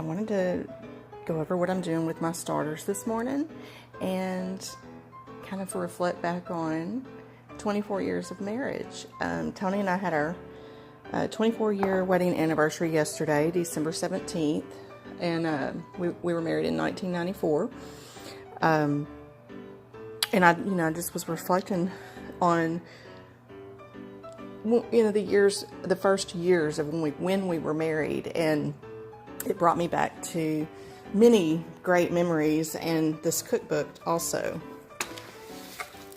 wanted to go over what I'm doing with my starters this morning and kind of reflect back on 24 years of marriage. Tony and I had our 24-year wedding anniversary yesterday, December 17th, and we were married in 1994. And I just was reflecting on, the first years of when we were married, and it brought me back to many great memories, and this cookbook also.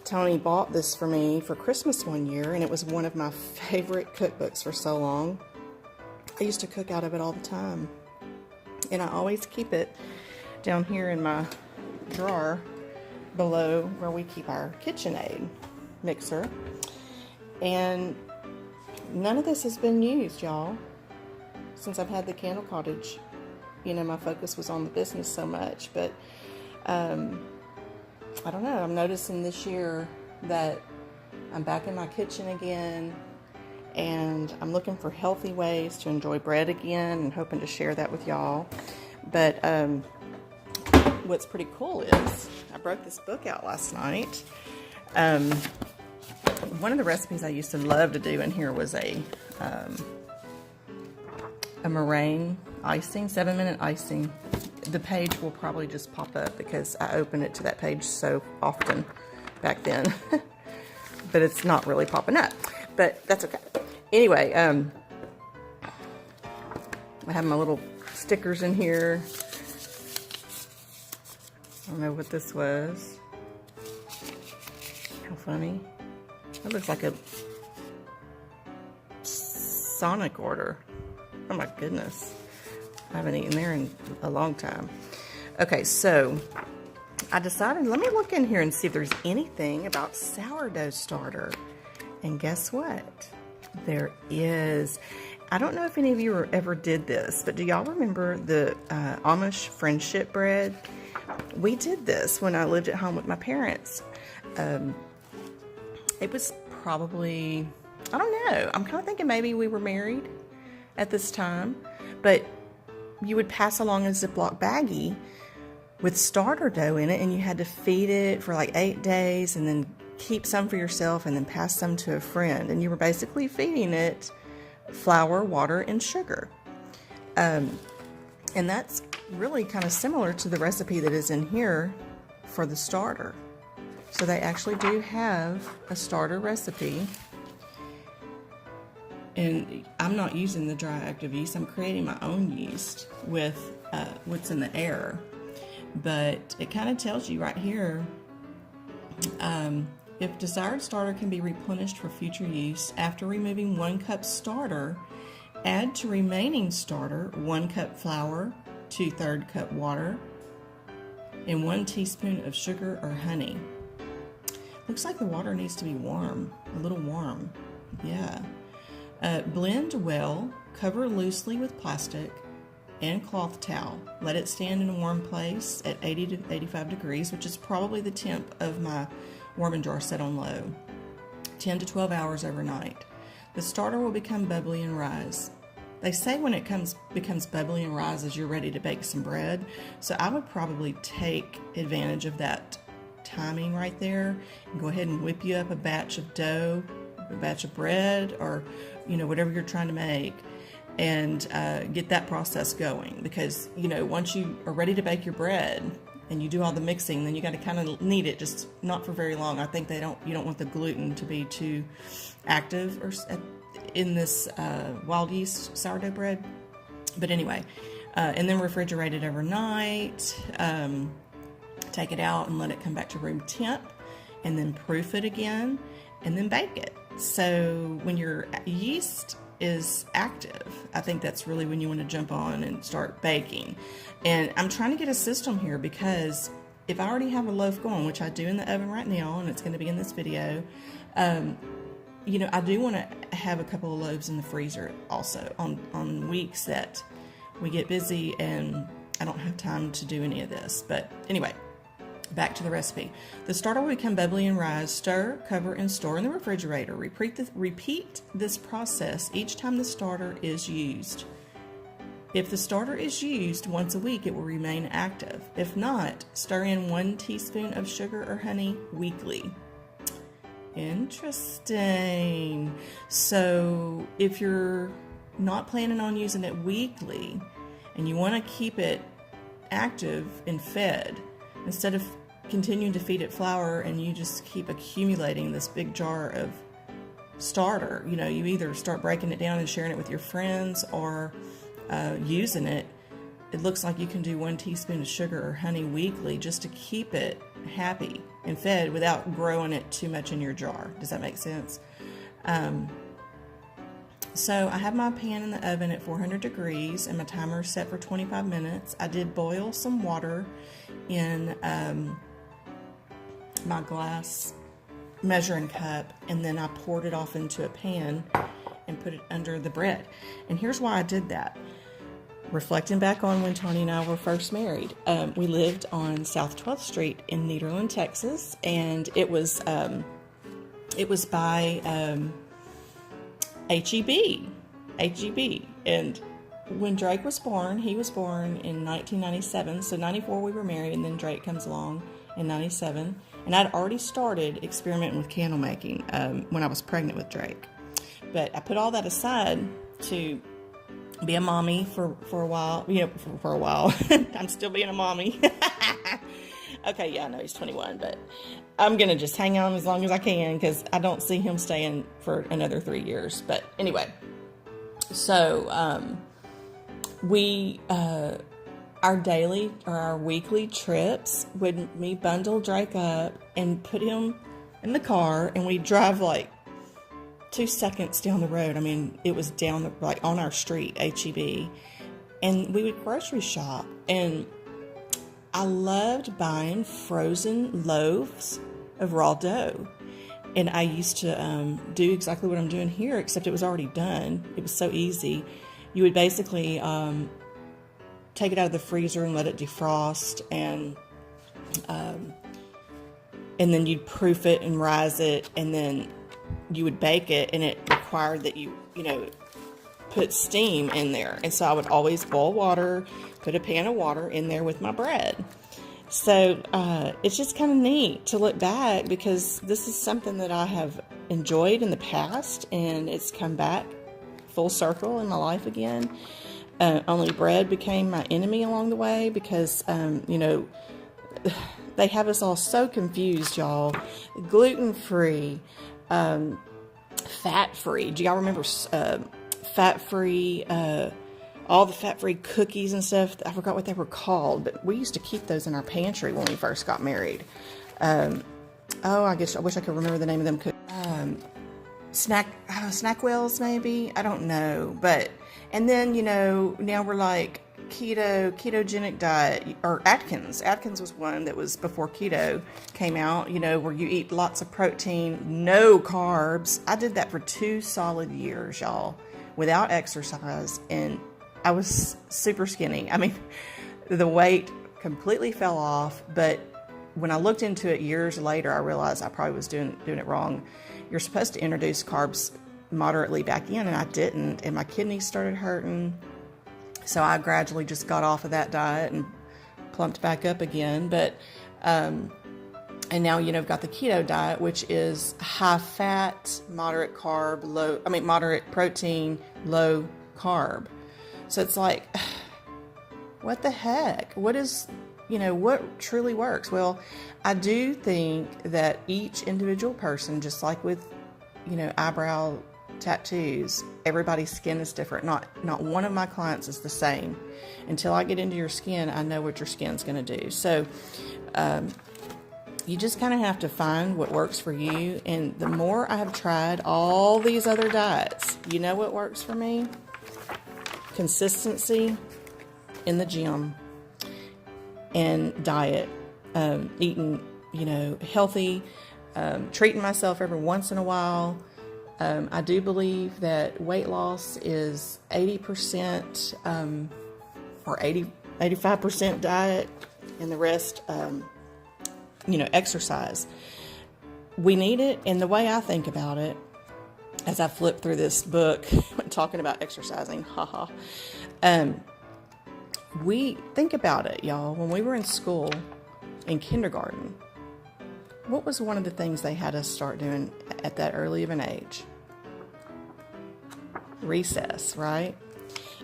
Tony bought this for me for Christmas one year, and it was one of my favorite cookbooks for so long. I used to cook out of it all the time, and I always keep it down here in my drawer below where we keep our KitchenAid mixer. And none of this has been used, y'all, since I've had the Candle Cottage. My focus was on the business so much, but I don't know, I'm noticing this year that I'm back in my kitchen again, and I'm looking for healthy ways to enjoy bread again and hoping to share that with y'all. But what's pretty cool is I broke this book out last night. One of the recipes I used to love to do in here was a meringue icing, 7-minute icing. The page will probably just pop up because I opened it to that page so often back then. But it's not really popping up, but that's okay. Anyway, I have my little stickers in here. I don't know what this was. How funny. That looks like a Sonic order. Oh my goodness. I haven't eaten there in a long time. Okay, so I decided, let me look in here and see if there's anything about sourdough starter. And guess what? There is. I don't know if any of you ever did this, but do y'all remember the Amish friendship bread? We did this when I lived at home with my parents. It was probably, I don't know, I'm kind of thinking maybe we were married at this time, but you would pass along a Ziploc baggie with starter dough in it, and you had to feed it for like 8 days and then keep some for yourself and then pass some to a friend. And you were basically feeding it flour, water, and sugar. And that's really kind of similar to the recipe that is in here for the starter. So they actually do have a starter recipe. And I'm not using the dry active yeast. I'm creating my own yeast with what's in the air. But it kind of tells you right here, if desired starter can be replenished for future use, after removing 1 cup starter, add to remaining starter 1 cup flour, 2/3 cup water, and 1 teaspoon of sugar or honey. Looks like the water needs to be warm, a little warm. Yeah. Blend well, cover loosely with plastic and cloth towel. Let it stand in a warm place at 80 to 85 degrees, which is probably the temp of my warming jar set on low. 10 to 12 hours overnight. The starter will become bubbly and rise. They say when it becomes bubbly and rises, you're ready to bake some bread. So I would probably take advantage of that timing right there and go ahead and whip you up a batch of dough, a batch of bread, or whatever you're trying to make, and get that process going. Because once you are ready to bake your bread and you do all the mixing, then you got to kind of knead it, just not for very long. I think you don't want the gluten to be too active or in this wild yeast sourdough bread. But anyway, and then refrigerate it overnight. Take it out and let it come back to room temp, and then proof it again, and then bake it. So when your yeast is active, I think that's really when you want to jump on and start baking. And I'm trying to get a system here, because if I already have a loaf going, which I do in the oven right now, and it's going to be in this video, I do want to have a couple of loaves in the freezer also on weeks that we get busy and I don't have time to do any of this. But anyway, back to the recipe. The starter will become bubbly and rise. Stir, cover, and store in the refrigerator. Repeat this process each time the starter is used. If the starter is used once a week, it will remain active. If not, stir in 1 teaspoon of sugar or honey weekly. Interesting. So if you're not planning on using it weekly and you want to keep it active and fed, instead of continuing to feed it flour and you just keep accumulating this big jar of starter, you either start breaking it down and sharing it with your friends or using it. It looks like you can do 1 teaspoon of sugar or honey weekly just to keep it happy and fed without growing it too much in your jar. Does that make sense? So I have my pan in the oven at 400 degrees and my timer is set for 25 minutes. I did boil some water in my glass measuring cup, and then I poured it off into a pan and put it under the bread. And here's why I did that. Reflecting back on when Tony and I were first married, we lived on South 12th Street in Nederland, Texas, and it was by HEB. And when Drake was born, he was born in 1997, so 94 we were married, and then Drake comes along in 97. And I'd already started experimenting with candle making when I was pregnant with Drake. But I put all that aside to be a mommy for a while. For a while. I'm still being a mommy. Okay, yeah, I know he's 21, but I'm going to just hang on as long as I can because I don't see him staying for another 3 years. But anyway, so our daily or our weekly trips would me bundle Drake up and put him in the car, and we'd drive like 2 seconds down the road. I mean, it was down on our street, HEB, and we would grocery shop. And I loved buying frozen loaves of raw dough, and I used to do exactly what I'm doing here, except it was already done. It was so easy. You would basically take it out of the freezer and let it defrost, and then you'd proof it and rise it, and then you would bake it, and it required that you put steam in there. And so I would always boil water, put a pan of water in there with my bread. So it's just kind of neat to look back, because this is something that I have enjoyed in the past, and it's come back full circle in my life again. Only bread became my enemy along the way, because they have us all so confused, y'all. Gluten-free, fat-free. Do y'all remember fat-free, all the fat-free cookies and stuff? I forgot what they were called, but we used to keep those in our pantry when we first got married. I wish I could remember the name of them cookies. Snackwells, maybe? I don't know. And then, now we're like ketogenic diet, or Atkins. Atkins was one that was before keto came out, where you eat lots of protein, no carbs. I did that for 2 solid years, y'all, without exercise, and I was super skinny. I mean, the weight completely fell off, but when I looked into it years later, I realized I probably was doing it wrong. You're supposed to introduce carbs moderately back in, and I didn't, and my kidneys started hurting. So I gradually just got off of that diet and plumped back up again. But and now I've got the keto diet, which is high fat, moderate protein, low carb. So it's like, what the heck? What truly works? Well, I do think that each individual person, just like with eyebrow tattoos, everybody's skin is different. Not one of my clients is the same. Until I get into your skin, I know what your skin's going to do. So you just kind of have to find what works for you. And the more I have tried all these other diets, what works for me? Consistency in the gym and diet, eating healthy, treating myself every once in a while. I do believe that weight loss is 80% or 85% diet, and the rest, exercise. We need it, and the way I think about it, as I flip through this book talking about exercising, think about it, y'all. When we were in school, in kindergarten, what was one of the things they had us start doing at that early of an age? Recess, right?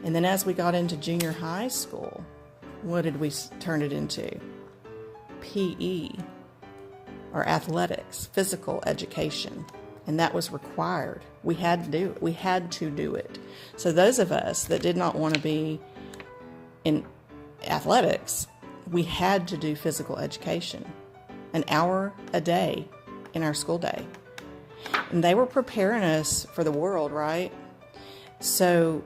And then as we got into junior high school, what did we turn it into? PE, or athletics, physical education. And that was required. We had to do it. We had to do it. So those of us that did not want to be in athletics, we had to do physical education, an hour a day in our school day. And they were preparing us for the world, right? So,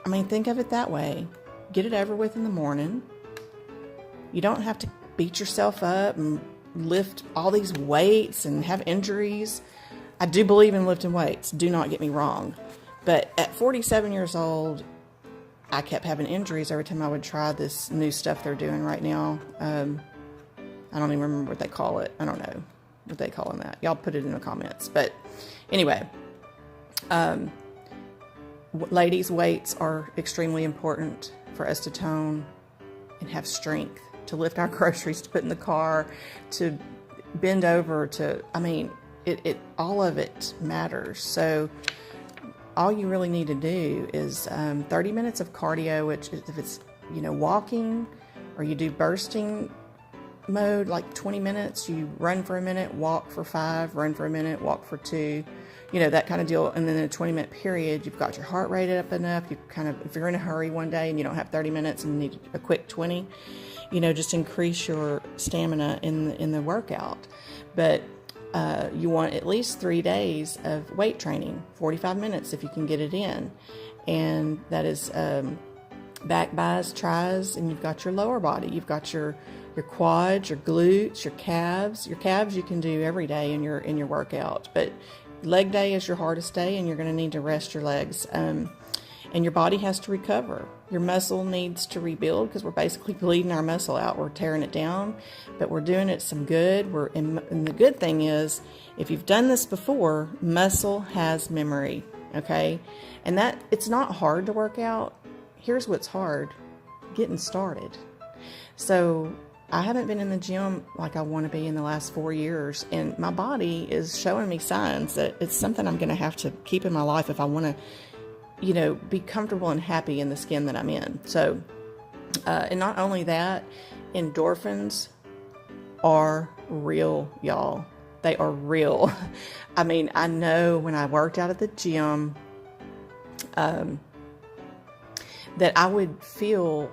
I mean, think of it that way. Get it over with in the morning. You don't have to beat yourself up and lift all these weights and have injuries. I do believe in lifting weights, do not get me wrong. But at 47 years old, I kept having injuries every time I would try this new stuff they're doing right now. I don't even remember what they call it. I don't know what they call that. Y'all put it in the comments. But anyway, ladies, weights are extremely important for us to tone and have strength, to lift our groceries, to put in the car, to bend over, it all of it matters. So all you really need to do is 30 minutes of cardio, which if it's, walking, or you do bursting mode, like 20 minutes, you run for a minute, walk for 5, run for a minute, walk for 2, that kind of deal. And then in a 20-minute period, you've got your heart rate up enough. You if you're in a hurry one day and you don't have 30 minutes and you need a quick 20, just increase your stamina in the workout. But you want at least 3 days of weight training, 45 minutes if you can get it in. And that is back, bis, tris, and you've got your lower body. You've got your quads, your glutes, your calves. Your calves you can do every day in your workout. But leg day is your hardest day, and you're going to need to rest your legs. And your body has to recover. Your muscle needs to rebuild, because we're basically bleeding our muscle out. We're tearing it down, but we're doing it some good. And the good thing is, if you've done this before, muscle has memory, okay? And that it's not hard to work out. Here's what's hard: getting started. So I haven't been in the gym like I want to be in the last 4 years, and my body is showing me signs that it's something I'm going to have to keep in my life if I want to be comfortable and happy in the skin that I'm in. So, and not only that, endorphins are real, y'all. They are real. I mean, I know when I worked out at the gym, that I would feel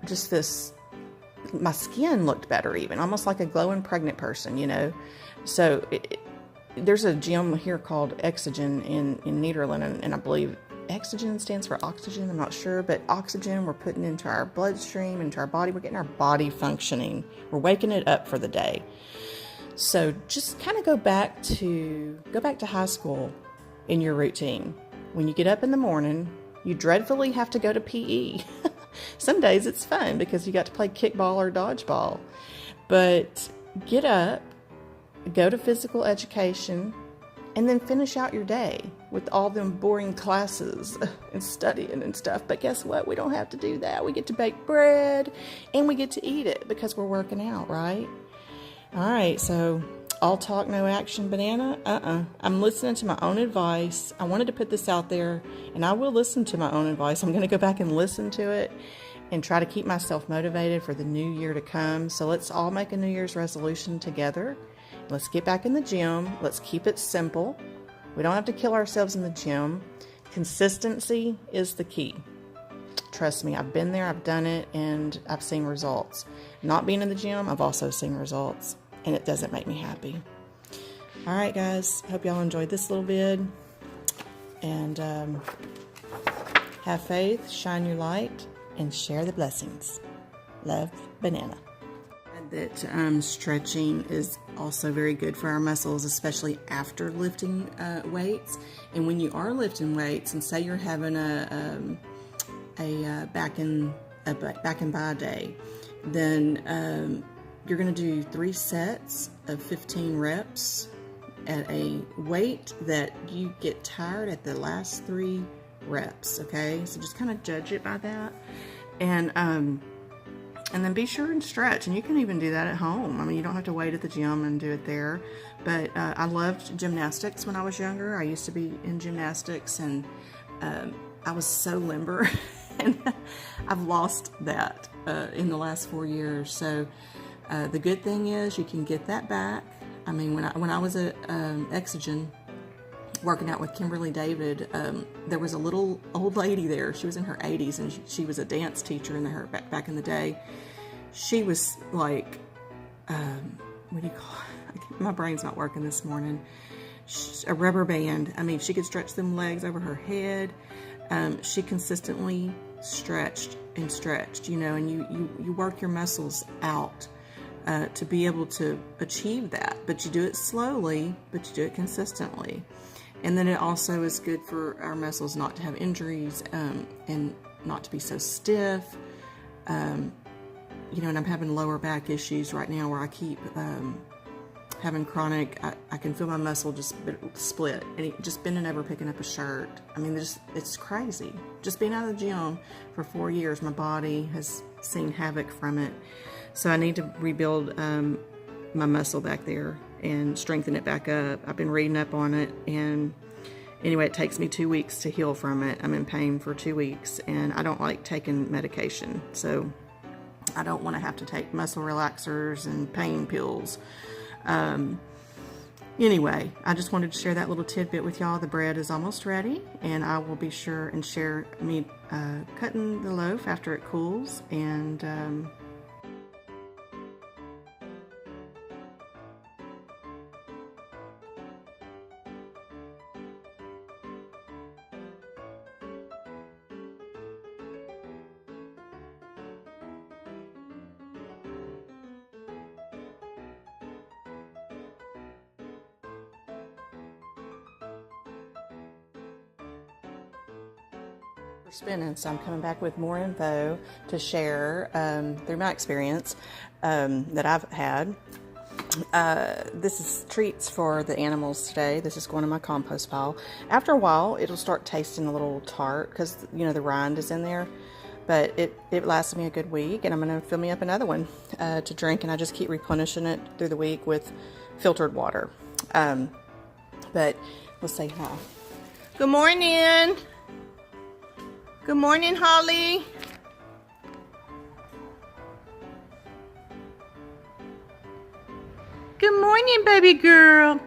just this, my skin looked better even, almost like a glowing pregnant person, So there's a gym here called Oxygen in Nederland, and I believe Oxygen stands for oxygen. I'm not sure, but oxygen we're putting into our bloodstream, into our body. We're getting our body functioning. We're waking it up for the day. So just kind of go back to high school in your routine. When you get up in the morning, you dreadfully have to go to PE. Some days it's fun because you got to play kickball or dodgeball, but get up, go to physical education, and then finish out your day with all them boring classes and studying and stuff. But guess what? We don't have to do that. We get to bake bread and we get to eat it because we're working out, right? All right, so all talk, no action, banana? I'm listening to my own advice. I wanted to put this out there, and I will listen to my own advice. I'm going to go back and listen to it and try to keep myself motivated for the new year to come. So let's all make a New Year's resolution together. Let's get back in the gym. Let's keep it simple. We don't have to kill ourselves in the gym. Consistency is the key. Trust me, I've been there, I've done it, and I've seen results. Not being in the gym, I've also seen results, and it doesn't make me happy. All right, guys. Hope y'all enjoyed this little vid. And have faith, shine your light, and share the blessings. Love, Banana. That stretching is also very good for our muscles, especially after lifting weights. And when you are lifting weights, and say you're having a back and by day, then you're going to do 3 sets of 15 reps at a weight that you get tired at the last 3 reps. Okay, so just kind of judge it by that. And then be sure and stretch, and you can even do that at home. I mean, you don't have to wait at the gym and do it there. But I loved gymnastics when I was younger. I used to be in gymnastics, and I was so limber, and I've lost that in the last 4 years. So the good thing is you can get that back. I mean, when I was at Exogen, working out with Kimberly David, there was a little old lady there. She was in her 80s, and she was a dance teacher in her back in the day. She was like, what do you call it? My brain's not working this morning. A rubber band. I mean, she could stretch them legs over her head. She consistently stretched and stretched, you know, and you work your muscles out to be able to achieve that. But you do it slowly, but you do it consistently. And then it also is good for our muscles not to have injuries and not to be so stiff. You know, and I'm having lower back issues right now where I keep having chronic, I can feel my muscle just split. And just bending over picking up a shirt. I mean, it's crazy. Just being out of the gym for 4 years, my body has seen havoc from it. So I need to rebuild my muscle back there and strengthen it back up. I've been reading up on it, and anyway, it takes me 2 weeks to heal from it. I'm in pain for 2 weeks, and I don't like taking medication, so I don't want to have to take muscle relaxers and pain pills. Anyway, I just wanted to share that little tidbit with y'all. The bread is almost ready, and I will be sure and share me cutting the loaf after it cools, and spinning, so I'm coming back with more info to share through my experience that I've had. This is treats for the animals today. This is going in my compost pile. After a while, it'll start tasting a little tart because, you know, the rind is in there. But it lasted me a good week, and I'm going to fill me up another one to drink, and I just keep replenishing it through the week with filtered water. But let's say hi. Good morning. Good morning, Holly. Good morning, baby girl.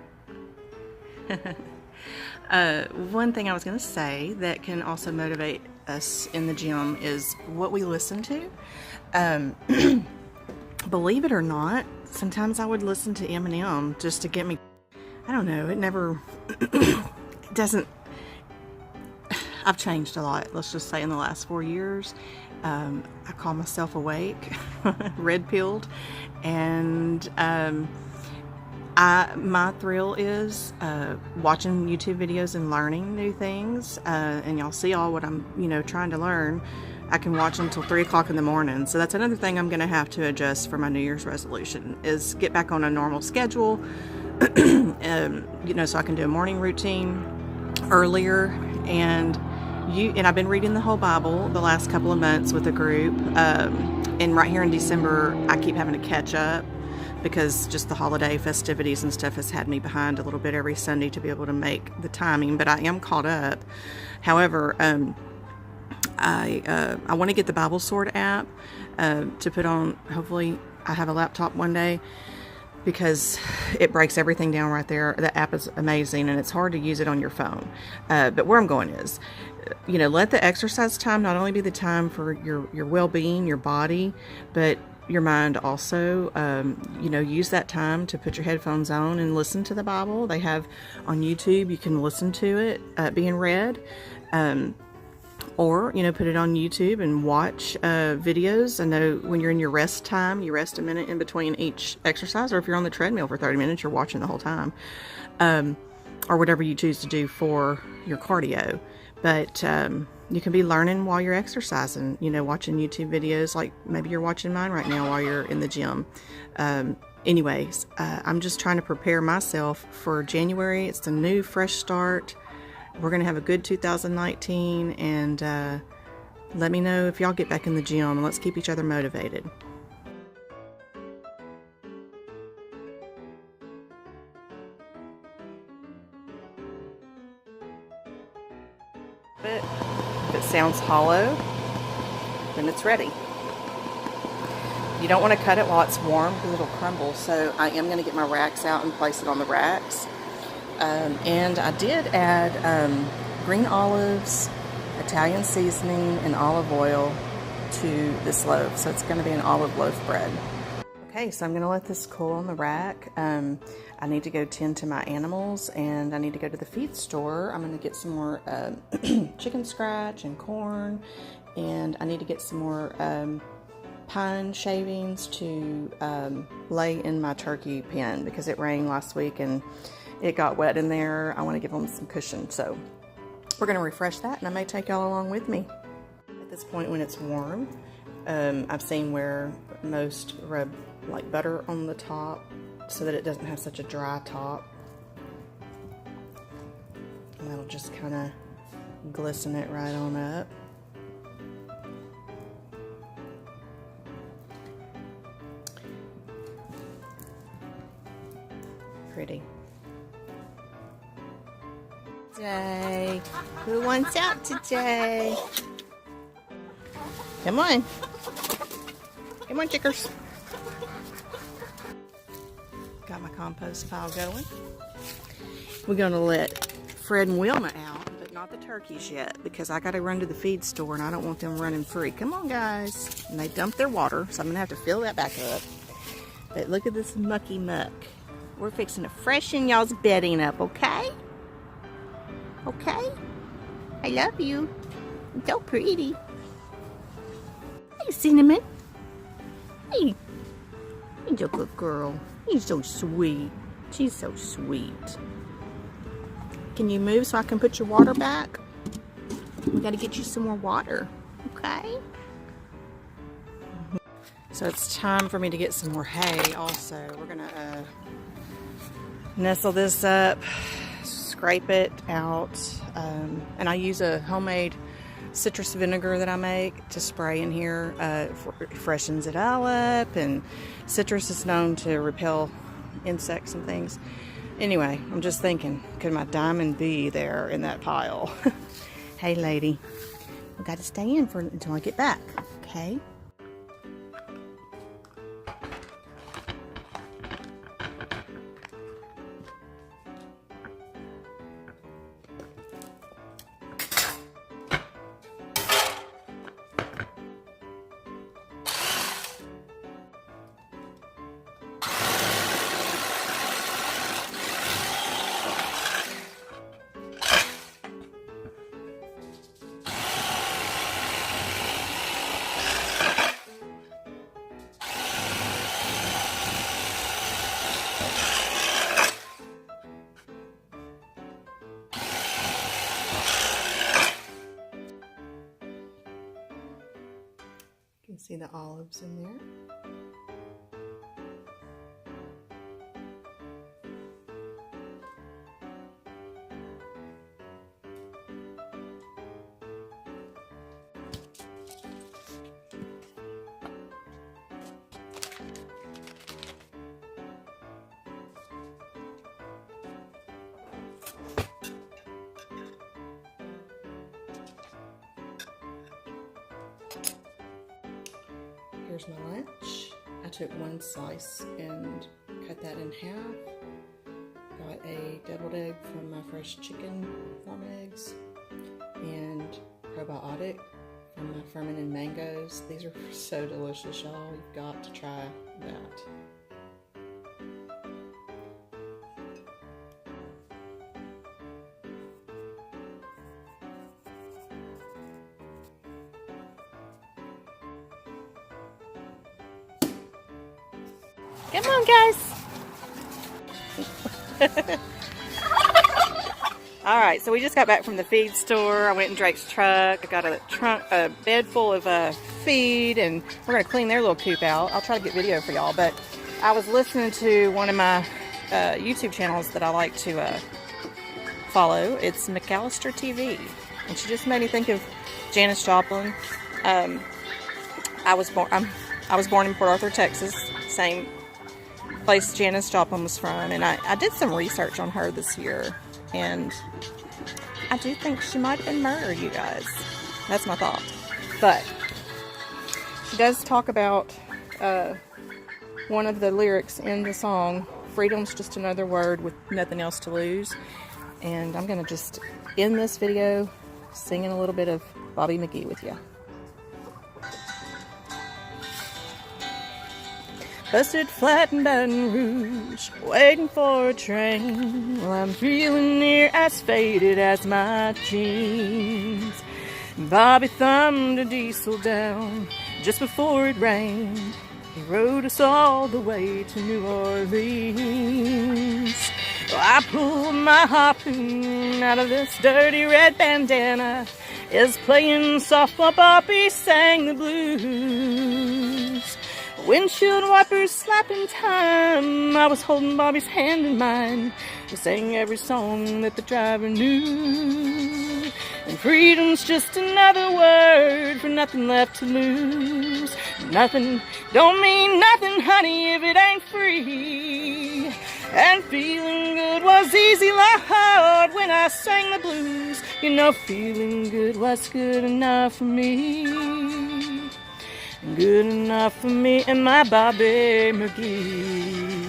One thing I was going to say that can also motivate us in the gym is what we listen to. Believe it or not, sometimes I would listen to Eminem just to get me, I don't know, it never, it doesn't, I've changed a lot, let's just say in the last 4 years. I call myself awake, red-pilled, and my thrill is watching YouTube videos and learning new things, and y'all see all what I'm, you know, trying to learn. I can watch until 3 o'clock in the morning, so that's another thing I'm going to have to adjust for my New Year's resolution, is get back on a normal schedule, you know, so I can do a morning routine earlier. And I've been reading the whole Bible the last couple of months with a group, and right here in December I keep having to catch up because just the holiday festivities and stuff has had me behind a little bit every Sunday to be able to make the timing, but I am caught up. However, I want to get the Bible Sword app to put on. Hopefully I have a laptop one day, because it breaks everything down right there. The app is amazing, and it's hard to use it on your phone. But where I'm going is, you know, let the exercise time not only be the time for your well-being, your body, but your mind also. You know, use that time to put your headphones on and listen to the Bible. They have on YouTube, you can listen to it being read. Or, you know, put it on YouTube and watch videos. I know when you're in your rest time, you rest a minute in between each exercise, or if you're on the treadmill for 30 minutes, you're watching the whole time, or whatever you choose to do for your cardio. But you can be learning while you're exercising, you know, watching YouTube videos, like maybe you're watching mine right now while you're in the gym. Anyways, I'm just trying to prepare myself for January. It's a new, fresh start. We're going to have a good 2019, and Let me know if y'all get back in the gym, and let's keep each other motivated. If it sounds hollow, then it's ready. You don't want to cut it while it's warm because it'll crumble, so I am going to get my racks out and place it on the racks. And I did add green olives, Italian seasoning, and olive oil to this loaf, so it's going to be an olive loaf bread. Okay, so I'm going to let this cool on the rack. I need to go tend to my animals, and I need to go to the feed store. I'm going to get some more chicken scratch and corn, and I need to get some more pine shavings to lay in my turkey pen because it rained last week and it got wet in there. I want to give them some cushion, so we're going to refresh that, and I may take y'all along with me. At this point, when it's warm, I've seen where most rub like butter on the top so that it doesn't have such a dry top, and that'll just kind of glisten it right on up. Pretty. Today, who wants out today? Come on. Come on, chickers. Got my compost pile going. We're going to let Fred and Wilma out, but not the turkeys yet, because I got to run to the feed store and I don't want them running free. Come on, guys. And they dumped their water, so I'm going to have to fill that back up. But look at this mucky muck. We're fixing to freshen y'all's bedding up, okay? Okay? I love you. You're so pretty. Hey, Cinnamon. Hey. You're a good girl. You're so sweet. She's so sweet. Can you move so I can put your water back? We gotta get you some more water, okay? So it's time for me to get some more hay also. We're gonna nestle this up, scrape it out, and I use a homemade citrus vinegar that I make to spray in here. It freshens it all up, and citrus is known to repel insects and things. Anyway, I'm just thinking, could my diamond be there in that pile? Hey lady, we got to stay in until I get back, okay? You can see the olives in there. Here's my lunch. I took one slice and cut that in half. Got a deviled egg from my fresh chicken farm eggs and probiotic from my fermented mangoes. These are so delicious, y'all. You've got to try that. Come on, guys. All right, so we just got back from the feed store. I went in Drake's truck. I got a bed full of feed, and we're gonna clean their little coop out. I'll try to get video for y'all, but I was listening to one of my YouTube channels that I like to follow. It's McAllister TV, and she just made me think of Janis Joplin. I was born in Port Arthur, Texas, same place Janice Joplin was from, and I did some research on her this year, and I do think she might have been murdered, you guys. That's my thought. But she does talk about one of the lyrics in the song, freedom's just another word with nothing else to lose. And I'm going to just end this video singing a little bit of Bobby McGee with you. Busted flat in Baton Rouge, waiting for a train. Well, I'm feeling near as faded as my jeans. Bobby thumbed a diesel down just before it rained. He rode us all the way to New Orleans. Well, I pulled my harpoon out of this dirty red bandana. Is playing soft while Bobby sang the blues. Windshield wipers slapping time. I was holding Bobby's hand in mine. We sang every song that the driver knew. And freedom's just another word for nothing left to lose. Nothing don't mean nothing, honey, if it ain't free. And feeling good was easy like hard when I sang the blues. You know, feeling good was good enough for me. Good enough for me and my Bobby McGee.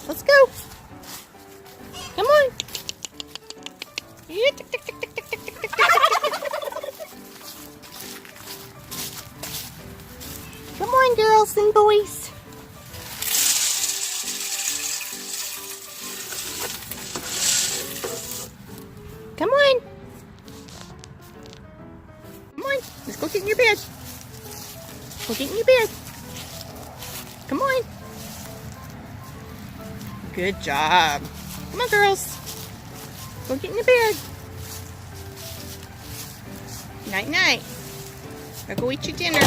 Let's go. Come on. Come on, girls and boys. Come on. Come on. Let's go get in your bed. Go get in your bed. Come on. Good job. Come on, girls. Go get in your bed. Night, night. Now go eat your dinner.